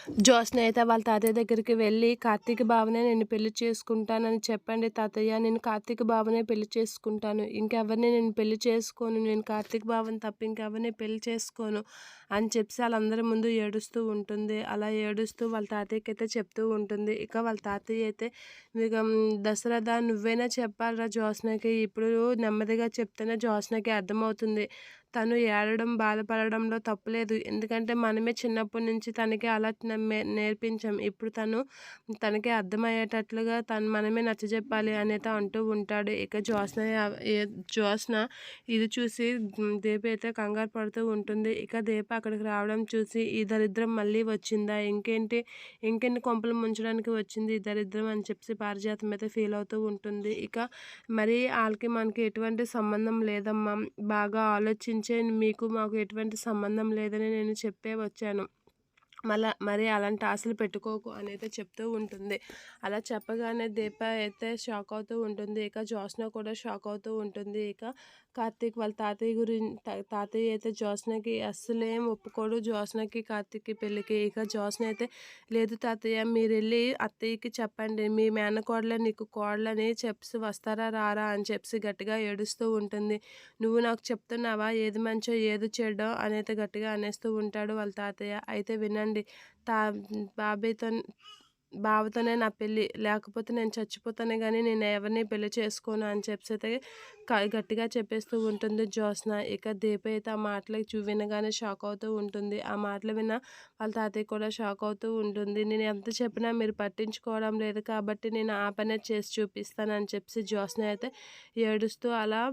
జ్యోత్స్న అయితే వాళ్ళ తాతయ్య దగ్గరికి వెళ్ళి, "కార్తీక్ బావనే నేను పెళ్లి చేసుకుంటానని చెప్పండి తాతయ్య. నేను కార్తీక్ బావనే పెళ్లి చేసుకుంటాను. ఇంకెవరిని నేను పెళ్లి చేసుకోను. నేను కార్తీక్ బావని తప్ప ఇంకెవరిని పెళ్లి చేసుకోను" అని చెప్పి వాళ్ళందరి ముందు ఏడుస్తూ ఉంటుంది. అలా ఏడుస్తూ వాళ్ళ తాతయ్యకి అయితే చెప్తూ ఉంటుంది. ఇక వాళ్ళ తాతయ్య అయితే, "ఇక దశరథ నువ్వైనా చెప్పాలిరా జ్యోత్స్నకి. ఇప్పుడు నెమ్మదిగా చెప్తేనే జ్యోత్స్నకి అర్థమవుతుంది. తను ఏడవడం, బాధపడడంలో తప్పులేదు. ఎందుకంటే మనమే చిన్నప్పటి నుంచి తనకి అలా నేర్పించాం. ఇప్పుడు తనకి అర్థమయ్యేటట్లుగా మనమే నచ్చజెప్పాలి" అనేది అంటూ ఉంటాడు. ఇక జ్యోత్స్న ఇది చూసి దీప అయితే కంగారు పడుతూ ఉంటుంది. ఇక దీప అక్కడికి రావడం చూసి, "ఈ దరిద్రం మళ్ళీ వచ్చిందా? ఇంకెన్ని కొంపలు ముంచడానికి వచ్చింది ఈ దరిద్రం" అని చెప్పి పారిజాతం అయితే ఫీల్ అవుతూ ఉంటుంది. ఇక మరి ఆళ్ళకి మనకి ఎటువంటి సంబంధం లేదమ్మా. బాగా ఆలోచించే మీకు మాకు ఎటువంటి సంబంధం లేదని నేను చెప్పే వచ్చాను. మరి అలాంటి ఆశలు పెట్టుకోకు అనేది చెప్తూ ఉంటుంది. అలా చెప్పగానే దీప అయితే షాక్ అవుతూ ఉంటుంది. ఇక జ్యోత్స్న కూడా షాక్ అవుతూ ఉంటుంది. ఇక కార్తీక్ వాళ్ళ తాతయ్య అయితే జ్యోత్స్నకి అస్సలేం ఒప్పుకోడు. జ్యోత్స్నకి కార్తీక్‌కి పెళ్ళికి. ఇక జ్యోత్స్న అయితే, "లేదు తాతయ్య మీరెళ్ళి అత్తయ్యకి చెప్పండి. మీ మేనకోడలే నీకు కోడలని చెప్పి వస్తారా రారా" అని చెప్పి గట్టిగా ఏడుస్తూ ఉంటుంది. "నువ్వు నాకు చెప్తున్నావా ఏది మంచో ఏది చెడో" అనైతే గట్టిగా అనేస్తూ ఉంటాడు వాళ్ళ తాతయ్య. "అయితే వినండి, తా బాబాయ్‌తో బావతోనే నా పెళ్ళి. లేకపోతే నేను చచ్చిపోతానే గానీ నేను ఎవరిని పెళ్లి చేసుకోను" అని చెప్పైతే గట్టిగా చెప్పేస్తూ ఉంటుంది జ్యోత్స్న. ఇక దీప అయితే ఆ మాటలు వినగానే షాక్ అవుతూ ఉంటుంది. ఆ మాటలు విన్న వాళ్ళ తాతయ్య కూడా షాక్ అవుతూ ఉంటుంది. "నేను ఎంత చెప్పినా మీరు పట్టించుకోవడం లేదు కాబట్టి నేను ఆ పనే చేసి చూపిస్తానని" చెప్పి జ్యోత్స్న అయితే ఏడుస్తూ అలా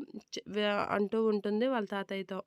అంటూ ఉంటుంది వాళ్ళ తాతయ్యతో.